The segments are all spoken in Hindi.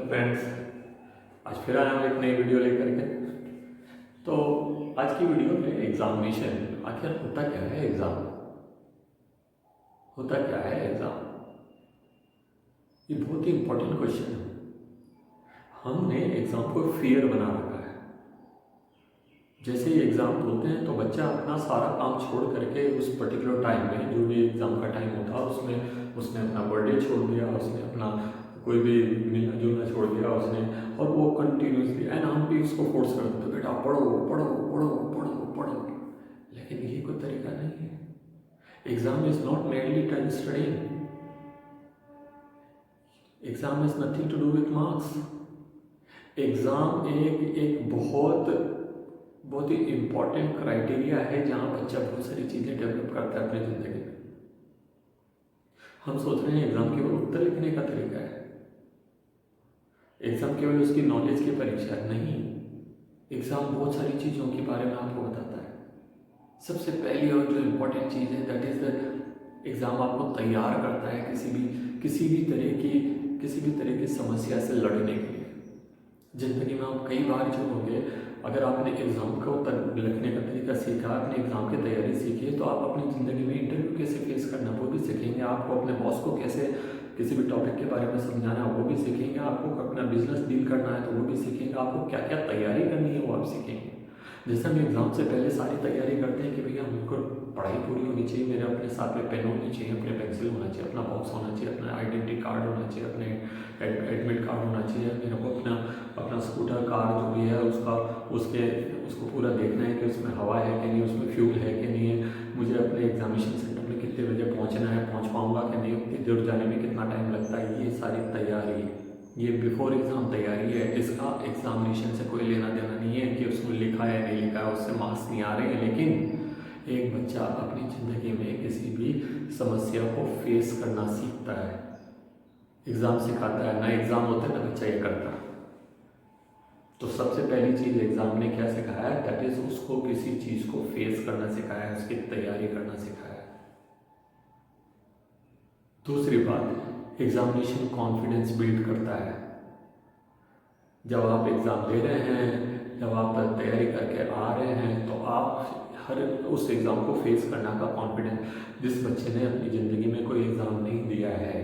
फ्रेंड्स, आज फिर आया हूँ एक नई वीडियो लेकर के। तो आज की वीडियो में एग्जामिनेशन आखिर होता क्या है, एग्जाम ये बहुत ही इंपॉर्टेंट क्वेश्चन है। हमने एग्जाम को फियर बना रखा है। जैसे ही एग्ज़ाम बोलते हैं तो बच्चा अपना सारा काम छोड़ करके उस पर्टिकुलर टाइम में, जो भी एग्ज़ाम का टाइम होता है उसमें उसने अपना बर्थडे छोड़ दिया, उसने अपना कोई भी मिलना जुलना छोड़ दिया उसने, और वो कंटिन्यूसली एंड हम भी उसको फोर्स कर देते, बेटा पढ़ो पढ़ो पढ़ो पढ़ो पढ़ो। लेकिन ये कोई तरीका नहीं है। Exam is not mainly time studying. Exam is nothing to do with marks. Exam एक बहुत ही इम्पॉर्टेंट क्राइटेरिया है जहाँ बच्चा बहुत सारी चीज़ें डेवलप करता है अपनी ज़िंदगी में। हम सोच रहे हैं एग्ज़ाम केवल उत्तर लिखने का तरीका है, एग्ज़ाम केवल उसकी नॉलेज की परीक्षा नहीं। एग्ज़ाम बहुत सारी चीज़ों के बारे में आपको बताता है। सबसे पहली और जो इम्पोर्टेंट चीज़ है दैट इज़ द एग्ज़ाम आपको तैयार करता है किसी भी तरह की समस्या से लड़ने के लिए। ज़िंदगी में आप कई बार जो होंगे, अगर आपने एग्ज़ाम को लिखने का तरीका सीखा, आपने एग्ज़ाम की तैयारी सीखी, तो आप अपनी ज़िंदगी में इंटरव्यू कैसे फेस करना वो भी सीखेंगे। आपको अपने बॉस को कैसे किसी भी टॉपिक के बारे में समझाना है वो भी सीखेंगे। आपको अपना बिजनेस डील करना है तो वो भी सीखेंगे। आपको क्या क्या तैयारी करनी है वो आप सीखेंगे। जैसे हम एग्ज़ाम से पहले सारी तैयारी करते हैं कि भैया हमको पढ़ाई पूरी होनी चाहिए, मेरे अपने साथ में पेन होनी चाहिए, अपने पेंसिल होना चाहिए, अपना बॉक्स होना चाहिए, अपना आइडेंटिटी कार्ड होना चाहिए, अपने एडमिट कार्ड होना चाहिए, मेरे को अपना स्कूटर कार जो भी है उसको पूरा देखना है कि उसमें हवा है कि नहीं, उसमें फ्यूल है कि नहीं है, मुझे अपने एग्जामिनेशन सेंटर में कितने बजे पहुंचना है, पहुंच पाऊंगा कि नहीं, उतनी दूर जाने में कितना टाइम लगता है। ये सारी तैयारी, ये बिफोर एग्ज़ाम तैयारी है। इसका एग्जामिनेशन से कोई लेना देना नहीं है कि उसमें लिखा है नहीं लिखा है, उससे मार्क्स नहीं आ रहे हैं। लेकिन एक बच्चा अपनी ज़िंदगी में किसी भी समस्या को फेस करना सीखता है, एग्ज़ाम सिखाता है। ना एग्ज़ाम होता है ना बच्चा ये करता है। तो सबसे पहली चीज़ एग्ज़ाम ने क्या सिखाया है, दैट इज़ उसको किसी चीज़ को फेस करना सिखाया है, उसकी तैयारी करना सिखाया है। दूसरी बात, एग्जामिनेशन कॉन्फिडेंस बिल्ड करता है। जब आप एग्ज़ाम दे रहे हैं, जब आप तैयारी करके आ रहे हैं, तो आप हर उस एग्ज़ाम को फेस करना का कॉन्फिडेंस, जिस बच्चे ने अपनी ज़िंदगी में कोई एग्ज़ाम नहीं दिया है,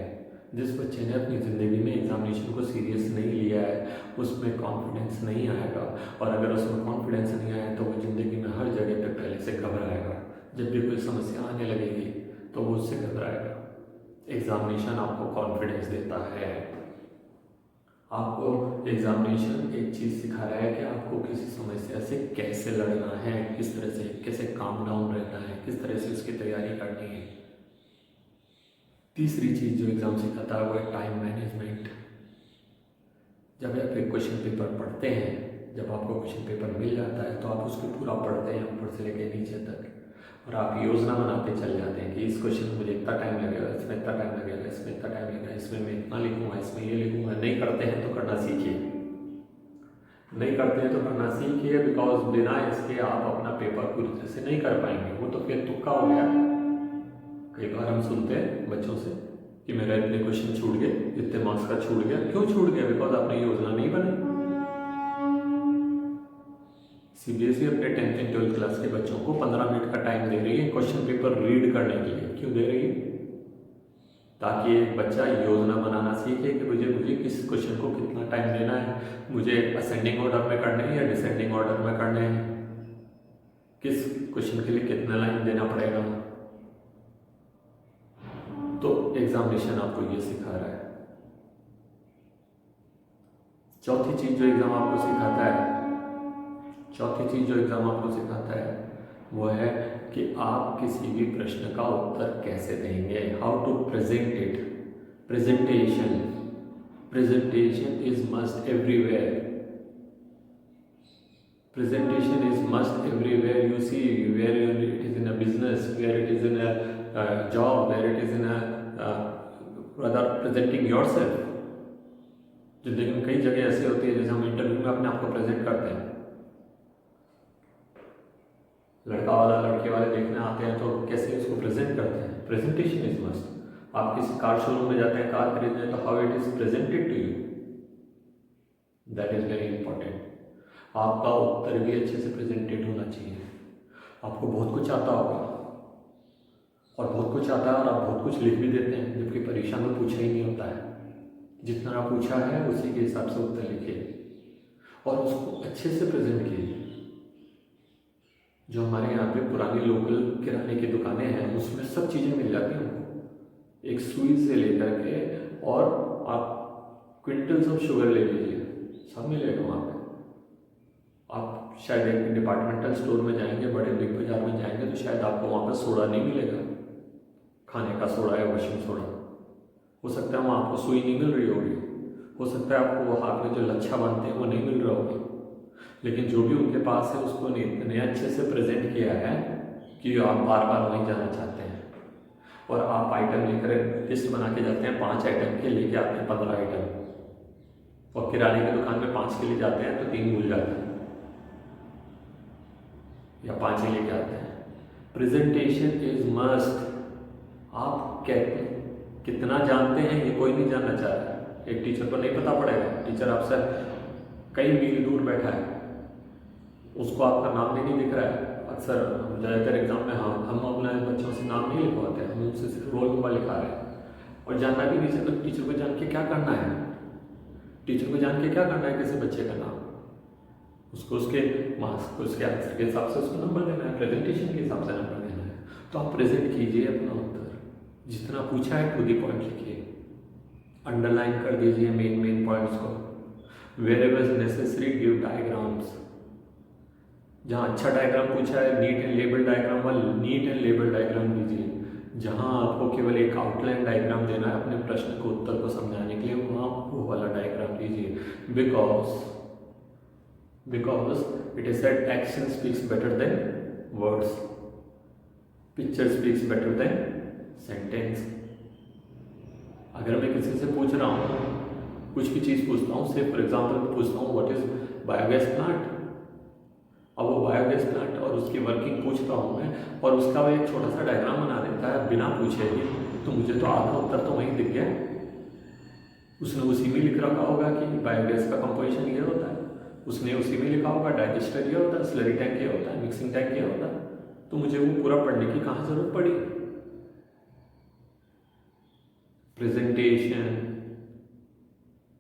जिस बच्चे ने अपनी ज़िंदगी में एग्जामिनेशन को सीरियस नहीं लिया है, उसमें कॉन्फिडेंस नहीं आएगा। और अगर उसमें कॉन्फिडेंस नहीं आया तो वो ज़िंदगी में हर जगह पे पहले से घबराएगा। जब भी कोई समस्या आने लगेगी तो वो उससे घबराएगा। एग्जामिनेशन आपको कॉन्फिडेंस देता है। आपको एग्जामिनेशन एक चीज़ सिखा रहा है कि आपको किसी समस्या से कैसे लड़ना है, किस तरह से कैसे काम डाउन रहना है, किस तरह से उसकी तैयारी करनी है। तीसरी चीज़ जो एग्ज़ाम सिखाता है वो है टाइम मैनेजमेंट। जब आप एक क्वेश्चन पेपर पढ़ते हैं, जब आपको क्वेश्चन पेपर मिल जाता है तो आप उसको पूरा पढ़ते हैं ऊपर से लेकर नीचे तक, और आप योजना बनाते चल जाते हैं कि इस क्वेश्चन में मुझे इतना टाइम लगेगा, इसमें इतना टाइम लगेगा, इसमें इतना टाइम लगेगा, इसमें मैं इतना लिखूंगा, इसमें ये लिखूंगा। नहीं करते हैं तो करना सीखिए, नहीं करते हैं तो करना सीखिए, बिकॉज बिना इसके आप अपना पेपर पूरी तरह से नहीं कर पाएंगे। वो तो फिर तुक्का हो गया। कई बार हम सुनते हैं बच्चों से कि मेरा इतने क्वेश्चन छूट गए, इतने मार्क्स का छूट गया। क्यों छूट गया? बिकॉज आपने योजना नहीं बनाई। सीबीएसई अपने 10th एंड 12th क्लास के बच्चों को 15 मिनट का टाइम दे रही है क्वेश्चन पेपर रीड करने के लिए। क्यों दे रही है? ताकि एक बच्चा योजना बनाना सीखे कि मुझे किस क्वेश्चन को कितना टाइम देना है, मुझे असेंडिंग ऑर्डर में करने हैं या डिसेंडिंग ऑर्डर में करने हैं, किस क्वेश्चन के लिए कितना लाइन देना पड़ेगा। तो एग्जामिनेशन आपको ये सिखा रहा है। चौथी चीज़ जो एग्ज़ाम आपको सिखाता है वो है कि आप किसी भी प्रश्न का उत्तर कैसे देंगे, how to present it. Presentation is must everywhere. Presentation is must everywhere. You see, where it is in a business, where it is in a job, where it is in a rather presenting yourself. जिंदगी में कई जगह ऐसी होती है जैसे हम इंटरव्यू में अपने आप को प्रेजेंट करते हैं। लड़का वाला लड़के वाले देखने आते हैं तो कैसे उसको प्रेजेंट करते हैं। Presentation is must. आप किसी कार शोरूम में जाते हैं कार खरीदने तो how it is presented to you. That is very important. आपका उत्तर भी अच्छे से प्रेजेंटेड होना चाहिए। आपको बहुत कुछ आता होगा और बहुत कुछ आता है और आप बहुत कुछ लिख भी देते हैं, जबकि परीक्षा में पूछा ही नहीं होता है। जितना आप पूछा है उसी के हिसाब से उत्तर लिखिए और उसको अच्छे से प्रेजेंट कीजिए। जो हमारे यहाँ पे पुरानी लोकल किराने की दुकानें हैं उसमें सब चीज़ें मिल जाती हैं हमको, एक सुई से लेकर के, और आप क्विंटल्स ऑफ शुगर ले लीजिए, सब मिलेगा वहाँ पे। आप शायद एक डिपार्टमेंटल स्टोर में जाएंगे, बड़े बिग बाजार में जाएंगे तो शायद आपको वहाँ पर सोडा नहीं मिलेगा, खाने का सोडा या वॉशिंग सोडा। हो सकता है वहाँ आपको सुई नहीं मिल रही होगी, हो सकता है आपको वो हाथ में जो लच्छा बांधते हैं वो नहीं मिल रहा होगा, लेकिन जो भी उनके पास है उसको इतने अच्छे से प्रेजेंट किया है कि आप बार बार वहीं जाना चाहते हैं। और आप आइटम लेकर लिस्ट बना के जाते हैं, 5 आइटम के लेके आते हैं 15 आइटम, और किराने की दुकान में 5 के लिए जाते हैं तो 3 भूल जाते हैं या 5 ही लेके आते हैं। Presentation is must. आप कहते कितना जानते हैं ये कोई नहीं जानना चाह रहा है। एक टीचर को नहीं पता पड़ेगा, टीचर आपसे कई मील दूर बैठा है, उसको आपका नाम भी नहीं दिख रहा है। अक्सर ज़्यादातर एग्जाम में हम अपने बच्चों से नाम नहीं लिखवाते हैं, हम उनसे सिर्फ रोल नंबर लिखा रहे हैं और जानना भी नहीं चाहते। टीचर को जान के क्या करना है, टीचर को जान के क्या करना है किसी बच्चे का नाम, उसको उसके मार्क्स को उसके आंसर के हिसाब से उसको नंबर देना है, प्रेजेंटेशन के हिसाब से नंबर देना है। तो आप प्रेजेंट कीजिए अपना उत्तर, जितना पूछा है टू दी पॉइंट लिखिए, अंडरलाइन कर दीजिए मेन पॉइंट्स को। Wherever necessary give diagrams. जहाँ अच्छा डायग्राम पूछा है नीट एंड लेबल डायग्राम वाला नीट एंड लेबल डायग्राम दीजिए। जहाँ आपको केवल एक आउटलाइन डायग्राम देना है अपने प्रश्न को उत्तर को समझाने के लिए, वहाँ वो वाला डायग्राम दीजिए। Because it is said action speaks better than words, picture speaks better than sentence. अगर मैं किसी से पूछ रहा हूँ, कुछ भी चीज़ पूछता हूँ, से फॉर एग्जाम्पल पूछता हूँ व्हाट इज बायोगैस प्लांट, अब वो बायोगैस प्लांट और उसकी वर्किंग पूछ रहा हूँ मैं, और उसका वो एक छोटा सा डायग्राम बना देता है बिना पूछे ही, तो मुझे तो आधा उत्तर तो वहीं दिख गया। उसने उसी में लिख रखा होगा कि बायोगैस का कंपोजिशन ये होता है, उसने उसी में लिखा होगा डाइजेस्टर ये होता है, स्लरी टैंक ये होता है, मिक्सिंग टैंक ये होता है, तो मुझे वो पूरा पढ़ने की कहाँ जरूरत पड़ी। प्रेजेंटेशन।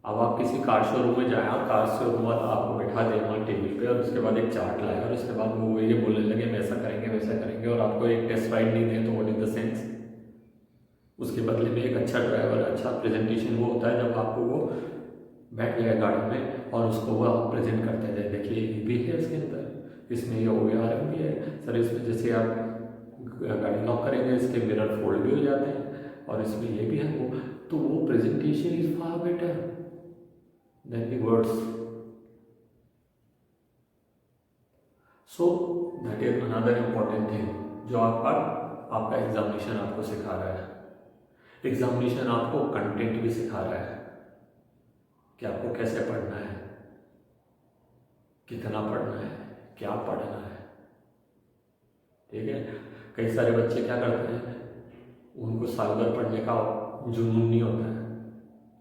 अब आप किसी कार शोरूम में जाएं और कार शोरूम वाला आपको बैठा दे वहाँ टेबल पे, और उसके बाद एक चार्ट लाए और उसके बाद वो ये बोलने लगे हम ऐसा करेंगे वैसा करेंगे, और आपको एक टेस्ट राइड नहीं दें, तो व्हाट इज द सेंस। उसके बदले में एक अच्छा ड्राइवर, अच्छा प्रेजेंटेशन वो होता है जब आपको वो बैठ गया गाड़ी में और उसको वो आप प्रेजेंट करते जाए, देखिए ये भी है इसके अंदर, इसमें ये ORM भी है सर, इसमें जैसे आप गाड़ी लॉक करेंगे इसके मिरर फोल्ड भी हो जाते हैं, और इसमें ये भी है वो, तो वो presentation is far better than the words. So that is another important thing जो आपका एग्जामिनेशन आपको सिखा रहा है। एग्जामिनेशन आपको कंटेंट भी सिखा रहा है कि आपको कैसे पढ़ना है, कितना पढ़ना है, क्या पढ़ना है। ठीक है, कई सारे बच्चे क्या करते हैं, उनको साल भर पढ़ने का जुनून नहीं होता है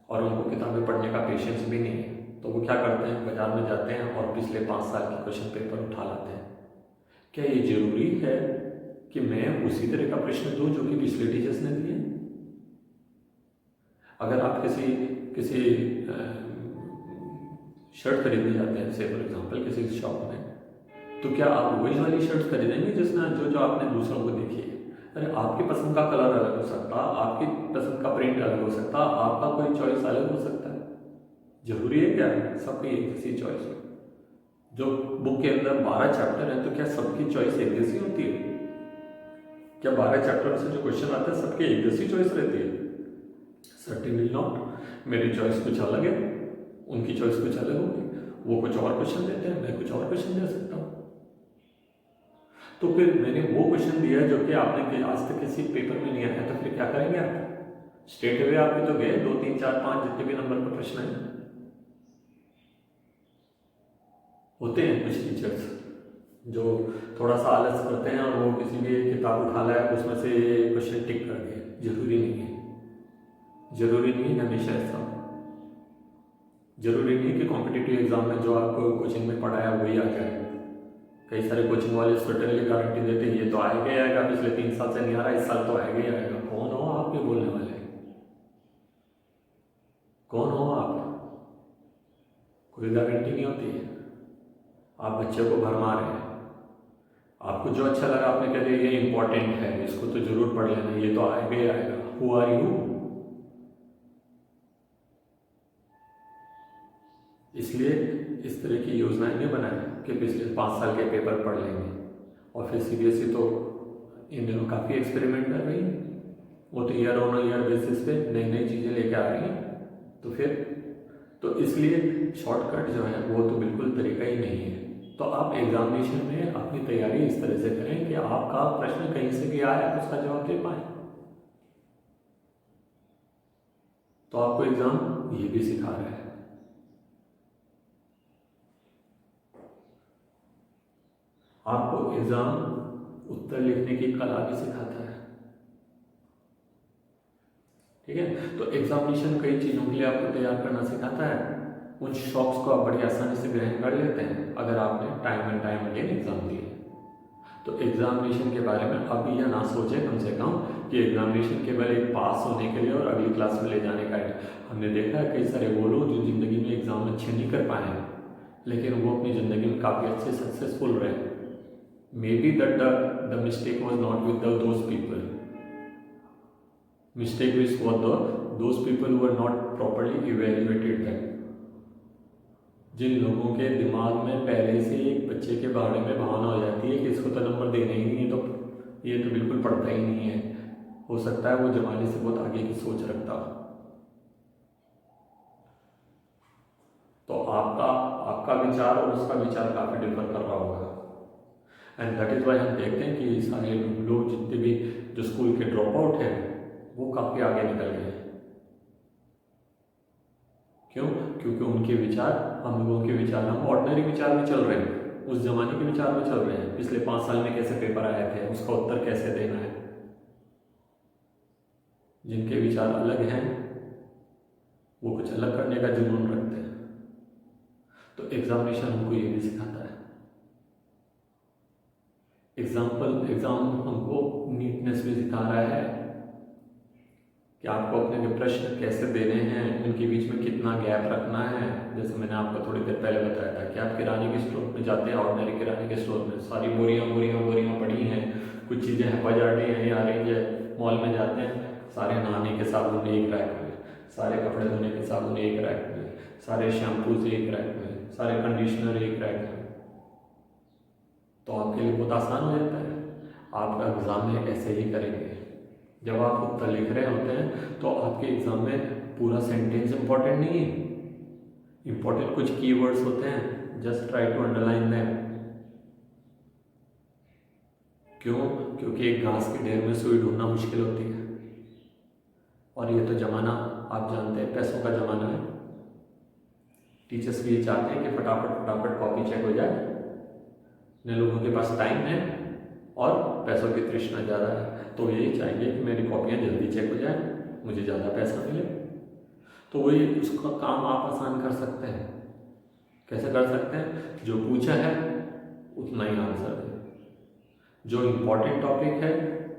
और उनको किताबें पढ़ने का पेशेंस भी नहीं है, तो वो क्या करते हैं, बाजार में जाते हैं और पिछले 5 साल के क्वेश्चन पेपर उठा लाते हैं। क्या ये जरूरी है कि मैं उसी तरह का प्रश्न दूं जो कि पिछले टीचर्स ने दिए? अगर आप किसी शर्ट खरीदने जाते हैं, से फॉर एग्जांपल किसी शॉप में, तो क्या आप वही वाली शर्ट खरीदेंगे जिसमें जो आपने दूसरों को देखी है? अरे आपकी पसंद का कलर अलग हो सकता, आपकी पसंद का प्रिंट अलग हो सकता, आपका कोई चॉइस अलग हो सकता है। जरूरी है क्या सबकी एक जैसी चॉइस हो? जो बुक के अंदर 12 चैप्टर हैं, तो क्या सबकी चॉइस एक जैसी होती है? क्या 12 चैप्टर से जो क्वेश्चन आते हैं सबकी एक जैसी चॉइस रहती है? Certainly not. मेरी चॉइस कुछ अलग है, उनकी चॉइस कुछ अलग होगी, वो कुछ और क्वेश्चन देते हैं, मैं कुछ और क्वेश्चन दे सकता हूँ। तो फिर मैंने वो क्वेश्चन दिया जो कि आपने आज तक किसी पेपर में नहीं आया, तो फिर क्या करेंगे आप? स्ट्रेट अवे आपके तो गए 2 3 4 5 जितने भी नंबर का प्रश्न है। होते हैं कुछ टीचर्स जो थोड़ा सा आलस करते हैं और वो किसी भी किताब उठा लाया उसमें से क्वेश्चन टिक कर दिए। जरूरी नहीं है, जरूरी नहीं है हमेशा ऐसा। जरूरी नहीं कि कॉम्पिटिटिव एग्जाम में जो आपको कोचिंग में पढ़ाया वही आ जाए। कई सारे कोचिंग वाले सर्टेनली गारंटी देते हैं ये तो आएगा ही आएगा, पिछले 3 साल से नहीं आ रहा, इस साल तो आएगा ही आएगा। कौन हो आप ये बोलने वाले? कौन हो आप? कोई गारंटी नहीं होती है। आप बच्चे को भरमा रहे हैं। आपको जो अच्छा लगा आपने कह दिया ये इंपॉर्टेंट है, इसको तो जरूर पढ़ लेना, ये तो आएगा ही आएगा। Who are you? इसलिए इस तरह की योजनाएं नहीं बनाएं कि पिछले 5 साल के पेपर पढ़ लेंगे। और फिर सीबीएसई तो इन दिनों काफ़ी एक्सपेरिमेंट कर रही है, वो तो ईयर ऑन ईयर बेसिस पे नई नई चीज़ें लेके आ रही हैं। तो फिर तो इसलिए शॉर्टकट जो है वो तो बिल्कुल तरीका ही नहीं है। तो आप एग्जामिनेशन में अपनी तैयारी इस तरह से करें कि आपका प्रश्न कहीं से भी आए आप उसका जवाब दे पाएँ। तो आपको एग्जाम ये भी सिखा रहा है। आपको एग्जाम उत्तर लिखने की कला भी सिखाता है। ठीक है, तो एग्जामिनेशन कई चीज़ों के लिए आपको तैयार करना सिखाता है। उन शॉक्स को आप बड़ी आसानी से ग्रहण कर लेते हैं अगर आपने time and time again exam दिए। तो एग्जामिनेशन के बारे में आप यह ना सोचें कम से कम कि एग्जामिनेशन केवल एक पास होने के लिए और अगली क्लास में ले जाने का है। हमने देखा है कई सारे वो लोग जो ज़िंदगी में एग्ज़ाम अच्छे नहीं कर पाए हैं, लेकिन वो अपनी ज़िंदगी में काफ़ी अच्छे सक्सेसफुल रहे। May be that the mistake was not with those people, mistake which was those people who are not properly evaluated that. जिन लोगों के दिमाग में पहले से एक बच्चे के बारे में भावना हो जाती है कि इसको तो नंबर देना ही नहीं है, तो ये तो बिल्कुल पढ़ता ही नहीं है, हो सकता है वो जमाने से बहुत आगे की सोच रखता। तो आपका विचार और उसका विचार काफ़ी डिफर कर रहा होगा। एंड दैट इज़ वाई हम देखते हैं कि सारे लोग जितने भी जो स्कूल के ड्रॉप आउट हैं वो काफ़ी आगे निकल गए। क्यों? क्योंकि उनके विचार हम लोगों के विचार, हम ऑर्डिनरी विचार में चल रहे हैं, उस जमाने के विचार में चल रहे हैं। पिछले 5 साल में कैसे पेपर आए थे, उसका उत्तर कैसे देना है। जिनके विचार अलग हैं वो कुछ अलग करने का जुनून रखते हैं। तो एग्जामिनेशन हमको ये भी सिखाता है। एग्जाम हमको नीटनेस भी सिखा रहा है कि आपको अपने जो प्रश्न कैसे देने हैं, उनके बीच में कितना गैप रखना है। जैसे मैंने आपको थोड़ी देर पहले बताया था कि आप किराने के स्टोर में जाते हैं, ऑर्डिनरी किराने के स्टोर में सारी बोरियां पड़ी हैं, कुछ चीज़ें हेपाजार्डी हैं या रेंज है। मॉल में जाते हैं, सारे नहाने के साबुन एक रैक में, सारे कपड़े धोने के साबुन एक रैक में, सारे शैम्पूज एक रैक में, सारे कंडीशनर एक रैक में। तो आपके लिए बहुत आसान हो जाता है। आपका एग्ज़ाम में ऐसे ही करेंगे। जब आप उत्तर लिख रहे होते हैं तो आपके एग्ज़ाम में पूरा सेंटेंस इंपॉर्टेंट नहीं है, इंपॉर्टेंट कुछ कीवर्ड्स होते हैं, just try to underline them. क्यों? क्योंकि एक घास के ढेर में सुई ढूंढना मुश्किल होती है। और ये तो ज़माना आप जानते हैं पैसों का ज़माना है। टीचर्स भी ये चाहते हैं कि फटाफट कॉपी चेक हो जाए। न लोगों के पास टाइम है और पैसों की तृष्णा ज़्यादा है, तो यही चाहेंगे कि मेरी कॉपियाँ जल्दी चेक हो जाए, मुझे ज़्यादा पैसा मिले। तो वही उसका काम आप आसान कर सकते हैं। कैसे कर सकते हैं? जो पूछा है उतना ही आंसर दें। जो इम्पोर्टेंट टॉपिक है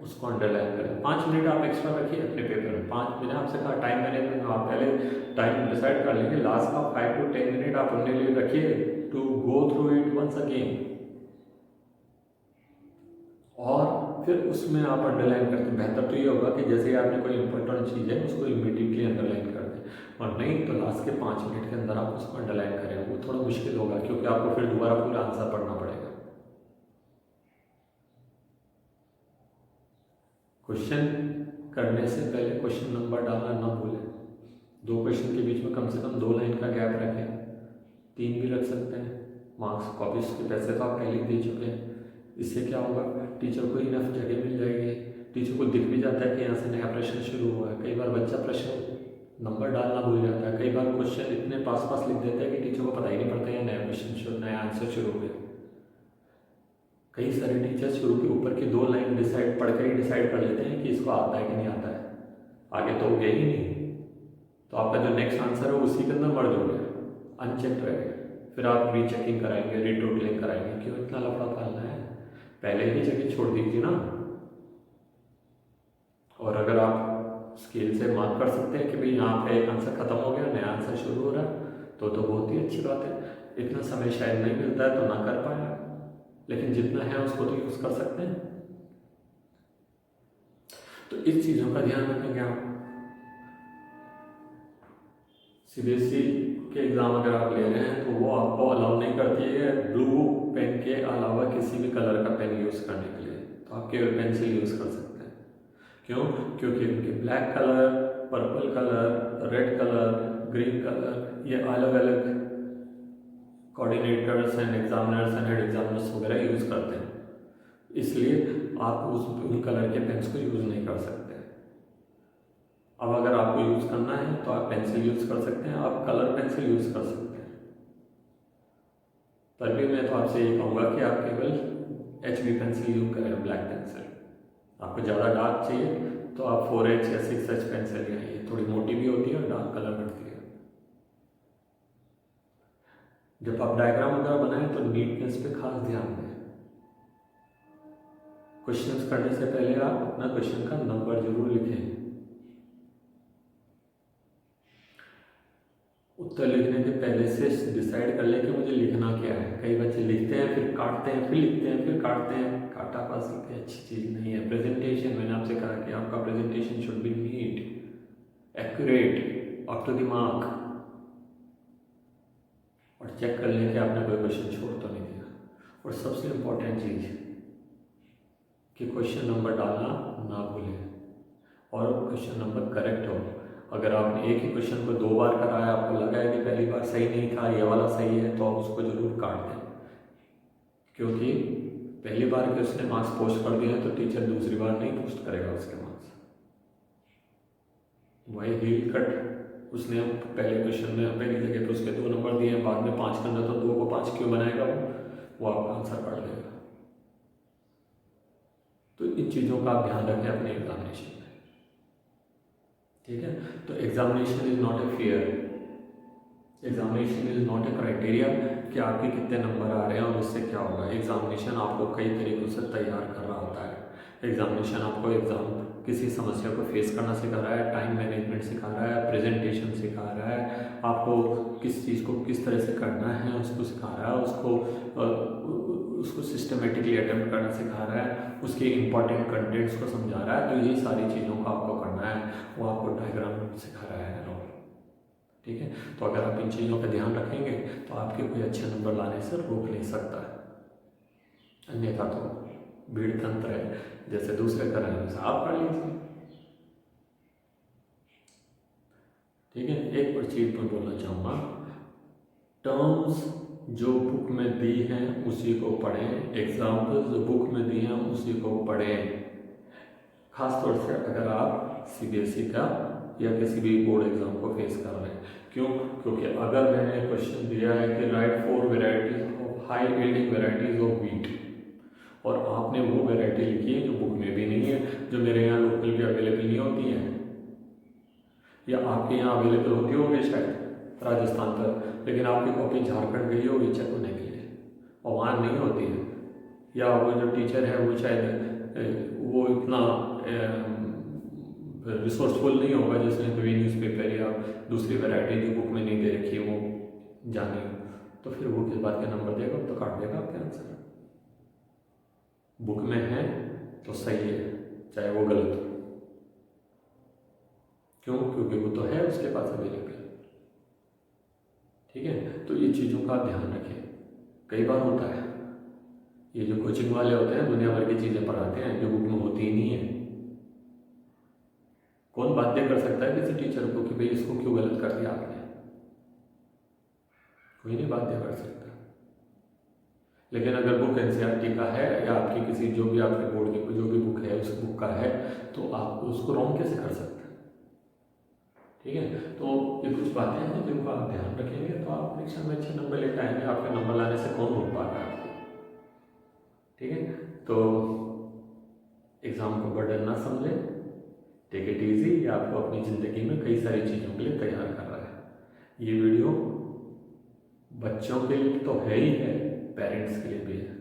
उसको अंडरलाइन करें। 5 मिनट आप एक्स्ट्रा रखिए अपने पेपर में। 5 मिनट आपसे कहा टाइम मैनेजमेंट में, आप पहले टाइम डिसाइड कर लेंगे, लास्ट का 5 to 10 मिनट आप अपने लिए रखिए to go through it once again. और फिर उसमें आप अंडरलाइन करते हैं। बेहतर तो ये होगा कि जैसे आपने कोई इंपॉर्टेंट चीज़ है उसको इमीडिएटली अंडरलाइन कर दें, और नहीं तो लास्ट के 5 मिनट के अंदर आप उसको अंडरलाइन करें। वो थोड़ा मुश्किल होगा क्योंकि आपको फिर दोबारा पूरा आंसर पढ़ना पड़ेगा। क्वेश्चन करने से पहले क्वेश्चन नंबर डालना ना भूलें। 2 क्वेश्चन के बीच में कम से कम 2 लाइन का गैप रखें। 3 भी रख सकते हैं। मार्क्स कॉपीज के पैसे तो आप पहले ही दे चुके हैं। इससे क्या होगा, टीचर को इनफ जगह मिल जाएगी। टीचर को दिख भी जाता है कि यहाँ से नया प्रश्न शुरू हुआ है। कई बार बच्चा प्रश्न नंबर डालना भूल जाता है। कई बार क्वेश्चन इतने पास लिख देता है कि टीचर को पता ही नहीं पड़ता है नया क्वेश्चन नया आंसर शुरू हो गया। कई सारे टीचर शुरू के ऊपर की 2 लाइन पढ़कर ही डिसाइड कर लेते हैं कि इसको आता है कि नहीं आता है, आगे तो हो गया ही नहीं। तो आपका जो नेक्स्ट आंसर है उसी के अंदर मर्ज हो गया। अनचेक रहेगा, फिर आप रीचेकिंग कराएंगे, रीटोटलिंग कराएंगे, क्यों इतना लफड़ा पालना है? पहले ही जगह छोड़ दीजिए ना। और अगर आप स्केल से मार्क कर सकते हैं कि भाई यहाँ पे एक आंसर खत्म हो गया, नया आंसर शुरू हो रहा है, तो बहुत ही अच्छी बात है। इतना समय शायद नहीं मिलता है तो ना कर पाए, लेकिन जितना है उसको तो यूज़ कर सकते हैं। तो इस चीज़ों का ध्यान रखेंगे आप। सीबीएसई के एग्ज़ाम अगर आप ले रहे हैं तो वो आपको अलाउ नहीं करती है ब्लू पेन के अलावा किसी भी कलर का पेन यूज़ करने के लिए, तो आप केवल पेंसिल यूज़ कर सकते हैं। क्यों? क्योंकि उनके black colour, purple colour, red colour, green colour, ये अलग अलग coordinators and examiners and head examiners वगैरह यूज़ करते हैं, इसलिए आप उन कलर के पेन्स को यूज़ नहीं कर सकते। अब अगर आपको यूज़ करना है तो आप पेंसिल यूज़ कर सकते हैं, आप कलर पेंसिल यूज़ कर सकते हैं। पर भी मैं तो आपसे ये कहूँगा कि आप केवल HB पेंसिल यूज़ करें, ब्लैक पेंसिल। आपको ज़्यादा डार्क चाहिए तो आप 4H या 6H पेंसिल लें, ये थोड़ी मोटी भी होती है और डार्क कलर करती है। जब आप डायग्राम वगैरह बनाएं तो नीटनेस पे खास ध्यान दें। क्वेश्चंस करने से पहले आप अपना क्वेश्चन का नंबर जरूर लिखें। उत्तर लिखने के पहले से डिसाइड कर लें कि मुझे लिखना क्या है। कई बच्चे लिखते हैं फिर काटते हैं, फिर लिखते हैं फिर काटते हैं। काटापासी की अच्छी चीज़ नहीं है। प्रेजेंटेशन, मैंने आपसे कहा कि आपका presentation should be neat, accurate, up to the mark, और चेक कर लें कि आपने कोई क्वेश्चन छोड़ तो नहीं दिया। और सबसे इम्पोर्टेंट चीज़ कि क्वेश्चन नंबर डालना ना भूलें और क्वेश्चन नंबर करेक्ट हो। अगर आपने एक ही क्वेश्चन को 2 बार कराया, आपको लगा है कि पहली बार सही नहीं था, ये वाला सही है, तो आप उसको जरूर काट दें, क्योंकि पहली बार के उसने मार्क्स पोस्ट कर दिए हैं तो टीचर दूसरी बार नहीं पोस्ट करेगा उसके मार्क्स। वही हील कट उसने पहले क्वेश्चन में पहली जगह पर उसके 2 नंबर दिए हैं, बाद में 5 करना तो 2 को 5 क्यों बनाएगा वो आपका आंसर काट देगा। तो इन चीज़ों का आप ध्यान रखें अपने एग्जामिनेशन में, ठीक है। तो examination is not a fair, examination is not a criteria कि आपके कितने नंबर आ रहे हैं और उससे क्या होगा। एग्जामिनेशन आपको कई तरीक़ों से तैयार कर रहा होता है। एग्जामिनेशन आपको किसी समस्या को फेस करना सिखा रहा है, टाइम मैनेजमेंट सिखा रहा है, प्रेजेंटेशन सिखा रहा है, आपको किस चीज़ को किस तरह से करना है उसको सिखा रहा है, उसको सिस्टमेटिकली अटेम्प्ट करना सिखा रहा है, उसके इम्पॉर्टेंट कंटेंट्स को समझा रहा है। तो ये सारी चीज़ों को आपको करना है, वो आपको डायग्राम सिखा रहा है, ठीक है। तो अगर आप इन चीज़ों का ध्यान रखेंगे तो आपके कोई अच्छे नंबर लाने से रोक नहीं सकता है। अन्यथा तो भीड़ तंत्र है, जैसे दूसरे कर रहे हैं वैसे आप कर लीजिए, ठीक है। एक और चीज़ मैं बोलना चाहूँगा, टर्म्स जो बुक में दी हैं उसी को पढ़ें, एग्जाम्पल्स जो बुक में दी हैं उसी को पढ़ें। खासतौर से अगर आप सीबीएसई का या किसी भी बोर्ड एग्जाम को फेस कर रहे हैं। क्यों? क्योंकि अगर मैंने क्वेश्चन दिया है कि right 4 varieties of high yielding varieties of wheat, और आपने वो वेराइटी लिखी है जो बुक में भी नहीं है, जो मेरे यहाँ लोकल भी अवेलेबल नहीं होती है, या आपके यहाँ अवेलेबल होती होगी शायद राजस्थान पर, लेकिन आपकी कॉपी झारखंड गई होगी चेक होने के लिए और वहाँ नहीं होती है, या वो जो टीचर है वो शायद वो इतना रिसोर्सफुल नहीं होगा जिसने कभी न्यूज़पेपर या दूसरी वैरायटी जो बुक में नहीं दे रखी है वो जानी, तो फिर वो किस बात के नंबर देगा, तो काट देगा आपके आंसर। बुक में है तो सही है, चाहे वो गलत हो। क्यों? क्योंकि वो तो है उसके पास अवेलेबल, ठीक है। तो ये चीज़ों का ध्यान रखें। कई बार होता है ये जो कोचिंग वाले होते हैं दुनिया भर की चीज़ें पढ़ाते हैं जो बुक में होती ही नहीं है। कौन बाध्य कर सकता है किसी टीचर को कि भाई इसको क्यों गलत कर दिया आपने? कोई नहीं बाध्य कर सकता। लेकिन अगर बुक एनसीईआरटी का है या आपकी किसी जो भी आपके बोर्ड की जो भी बुक है उस बुक का है, तो आप उसको रॉन्ग कैसे कर सकते हैं, ठीक है। तो ये कुछ बातें हैं जिनको आप ध्यान रखेंगे तो आप परीक्षा में अच्छे नंबर लेकर आएंगे। आपके नंबर लाने से कौन रोक पा रहा है आपको, ठीक है। तो एग्ज़ाम को बर्डन ना समझें, टेक इट ईजी। ये आपको अपनी ज़िंदगी में कई सारी चीज़ों के लिए तैयार कर रहा है। ये वीडियो बच्चों के लिए तो है ही है, पेरेंट्स के लिए भी है।